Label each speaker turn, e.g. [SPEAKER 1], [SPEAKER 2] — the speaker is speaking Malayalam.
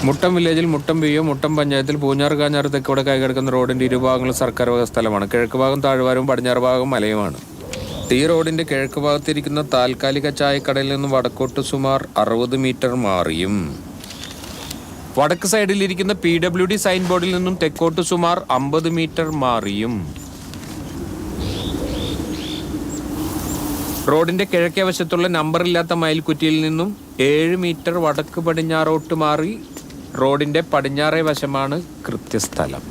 [SPEAKER 1] മുട്ടം വില്ലേജിൽ മുട്ടം പിയോ മുട്ടം പഞ്ചായത്തിൽ പൂഞ്ഞാറ് കാഞ്ഞാറ് തെക്കോടെ കൈകിടക്കുന്ന റോഡിന്റെ ഇരുഭാഗങ്ങളും സർക്കാർ വക സ്ഥലമാണ്. കിഴക്ക് ഭാഗം താഴ്വാരവും പടിഞ്ഞാറ് ഭാഗം മലയുമാണ്. ഈ റോഡിന്റെ കിഴക്ക് ഭാഗത്തിരിക്കുന്ന താൽക്കാലിക ചായക്കടയിൽ നിന്നും വടക്കോട്ട് സുമാർ 60 മീറ്റർ മാറിയും വടക്ക് സൈഡിലിരിക്കുന്ന PWD സൈൻ ബോർഡിൽ നിന്നും തെക്കോട്ട് സുമാർ 50 മീറ്റർ മാറിയും റോഡിന്റെ കിഴക്കേ വശത്തുള്ള നമ്പറില്ലാത്ത മയിൽക്കുറ്റിയിൽ നിന്നും 7 മീറ്റർ വടക്ക് പടിഞ്ഞാറോട്ട് മാറി റോഡിന്റെ പടിഞ്ഞാറേ വശമാണ് കൃത്യസ്ഥലം.